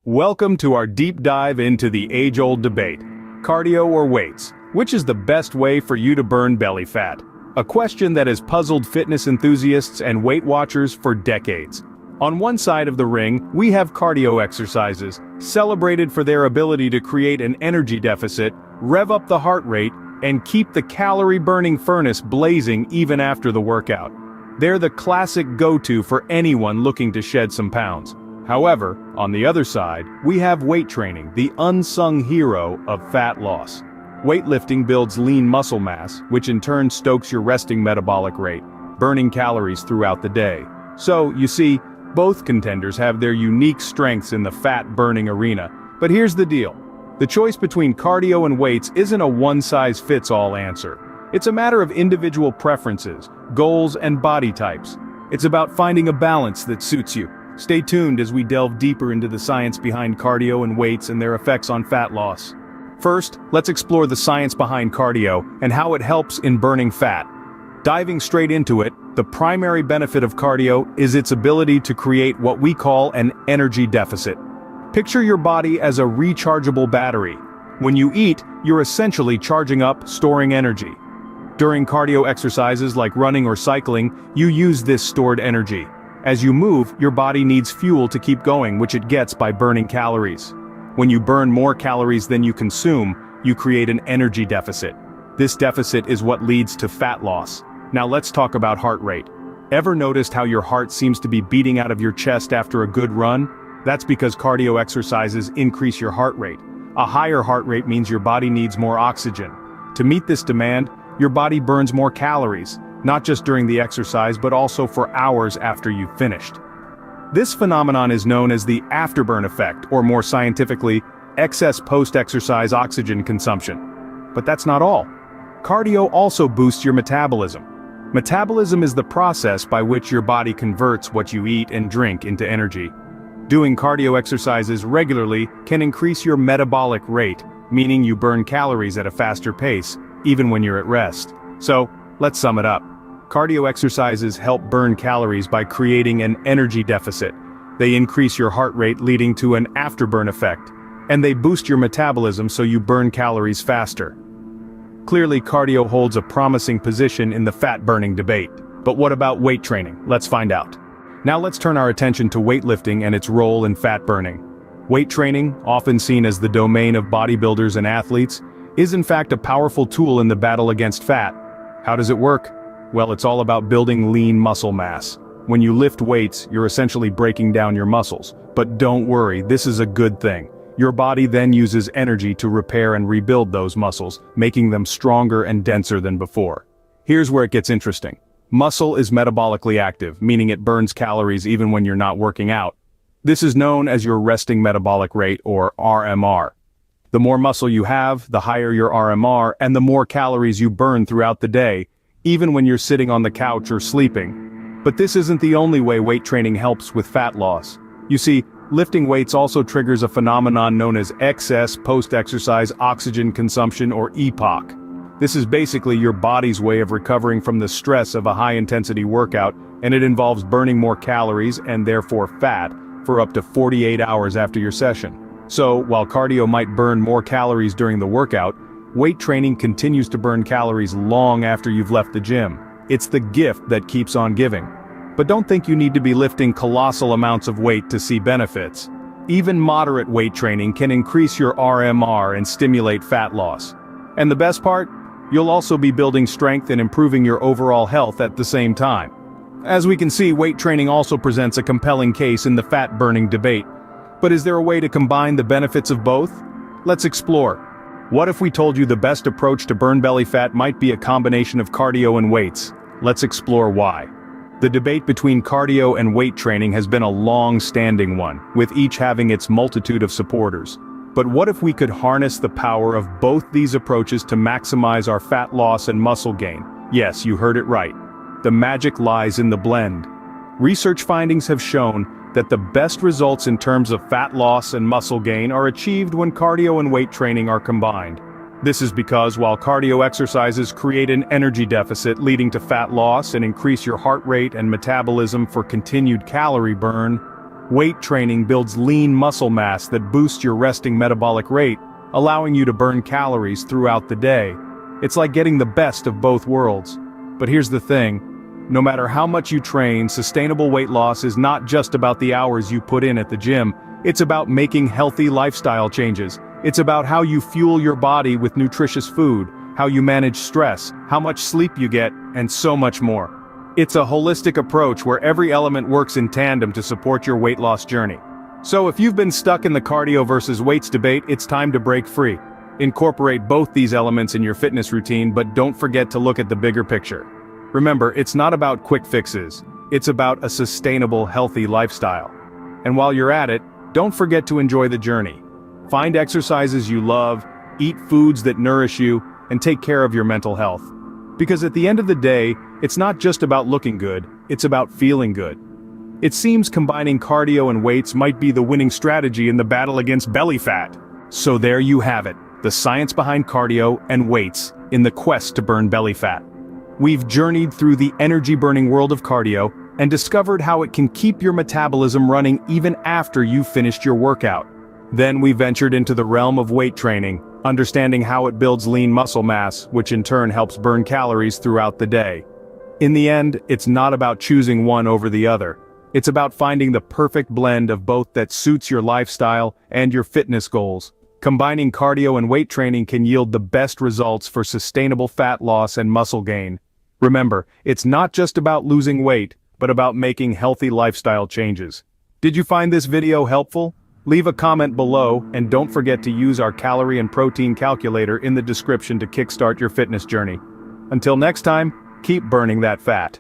Welcome to our deep dive into the age-old debate, cardio or weights, which is the best way for you to burn belly fat? A question that has puzzled fitness enthusiasts and Weight Watchers for decades. On one side of the ring, we have cardio exercises, celebrated for their ability to create an energy deficit, rev up the heart rate, and keep the calorie-burning furnace blazing even after the workout. They're the classic go-to for anyone looking to shed some pounds. However, on the other side, we have weight training, the unsung hero of fat loss. Weightlifting builds lean muscle mass, which in turn stokes your resting metabolic rate, burning calories throughout the day. So, you see, both contenders have their unique strengths in the fat-burning arena. But here's the deal. The choice between cardio and weights isn't a one-size-fits-all answer. It's a matter of individual preferences, goals, and body types. It's about finding a balance that suits you. Stay tuned as we delve deeper into the science behind cardio and weights and their effects on fat loss. First, let's explore the science behind cardio and how it helps in burning fat. Diving straight into it, the primary benefit of cardio is its ability to create what we call an energy deficit. Picture your body as a rechargeable battery. When you eat, you're essentially charging up, storing energy. During cardio exercises like running or cycling, you use this stored energy. As you move, your body needs fuel to keep going, which it gets by burning calories. When you burn more calories than you consume, you create an energy deficit. This deficit is what leads to fat loss. Now let's talk about heart rate. Ever noticed how your heart seems to be beating out of your chest after a good run? That's because cardio exercises increase your heart rate. A higher heart rate means your body needs more oxygen. To meet this demand, your body burns more calories, not just during the exercise but also for hours after you've finished. This phenomenon is known as the afterburn effect, or more scientifically, excess post-exercise oxygen consumption. But that's not all. Cardio also boosts your metabolism. Metabolism is the process by which your body converts what you eat and drink into energy. Doing cardio exercises regularly can increase your metabolic rate, meaning you burn calories at a faster pace, even when you're at rest. So, let's sum it up. Cardio exercises help burn calories by creating an energy deficit. They increase your heart rate, leading to an afterburn effect. And they boost your metabolism so you burn calories faster. Clearly, cardio holds a promising position in the fat-burning debate. But what about weight training? Let's find out. Now let's turn our attention to weightlifting and its role in fat burning. Weight training, often seen as the domain of bodybuilders and athletes, is in fact a powerful tool in the battle against fat. How does it work? Well, it's all about building lean muscle mass. When you lift weights, you're essentially breaking down your muscles. But don't worry, this is a good thing. Your body then uses energy to repair and rebuild those muscles, making them stronger and denser than before. Here's where it gets interesting. Muscle is metabolically active, meaning it burns calories even when you're not working out. This is known as your resting metabolic rate, or RMR. The more muscle you have, the higher your RMR, and the more calories you burn throughout the day, even when you're sitting on the couch or sleeping. But this isn't the only way weight training helps with fat loss. You see, lifting weights also triggers a phenomenon known as excess post-exercise oxygen consumption, or EPOC. This is basically your body's way of recovering from the stress of a high-intensity workout, and it involves burning more calories, and therefore fat, for up to 48 hours after your session. So, while cardio might burn more calories during the workout, weight training continues to burn calories long after you've left the gym. It's the gift that keeps on giving. But don't think you need to be lifting colossal amounts of weight to see benefits. Even moderate weight training can increase your RMR and stimulate fat loss. And the best part? You'll also be building strength and improving your overall health at the same time. As we can see, weight training also presents a compelling case in the fat-burning debate. But is there a way to combine the benefits of both? Let's explore. What if we told you the best approach to burn belly fat might be a combination of cardio and weights? Let's explore why. The debate between cardio and weight training has been a long-standing one, with each having its multitude of supporters. But what if we could harness the power of both these approaches to maximize our fat loss and muscle gain? Yes, you heard it right. The magic lies in the blend. Research findings have shown that the best results in terms of fat loss and muscle gain are achieved when cardio and weight training are combined. This is because while cardio exercises create an energy deficit leading to fat loss and increase your heart rate and metabolism for continued calorie burn, Weight training builds lean muscle mass that boosts your resting metabolic rate, allowing you to burn calories throughout the day. It's like getting the best of both worlds. But here's the thing. No matter how much you train, sustainable weight loss is not just about the hours you put in at the gym. It's about making healthy lifestyle changes. It's about how you fuel your body with nutritious food, how you manage stress, how much sleep you get, and so much more. It's a holistic approach where every element works in tandem to support your weight loss journey. So if you've been stuck in the cardio versus weights debate, it's time to break free. Incorporate both these elements in your fitness routine, but don't forget to look at the bigger picture. Remember, it's not about quick fixes. It's about a sustainable, healthy lifestyle. And while you're at it, don't forget to enjoy the journey. Find exercises you love, eat foods that nourish you, and take care of your mental health. Because at the end of the day, it's not just about looking good, it's about feeling good. It seems combining cardio and weights might be the winning strategy in the battle against belly fat. So there you have it, the science behind cardio and weights in the quest to burn belly fat. We've journeyed through the energy-burning world of cardio and discovered how it can keep your metabolism running even after you've finished your workout. Then we ventured into the realm of weight training, understanding how it builds lean muscle mass, which in turn helps burn calories throughout the day. In the end, it's not about choosing one over the other. It's about finding the perfect blend of both that suits your lifestyle and your fitness goals. Combining cardio and weight training can yield the best results for sustainable fat loss and muscle gain. Remember, it's not just about losing weight, but about making healthy lifestyle changes. Did you find this video helpful? Leave a comment below, and don't forget to use our calorie and protein calculator in the description to kickstart your fitness journey. Until next time, keep burning that fat.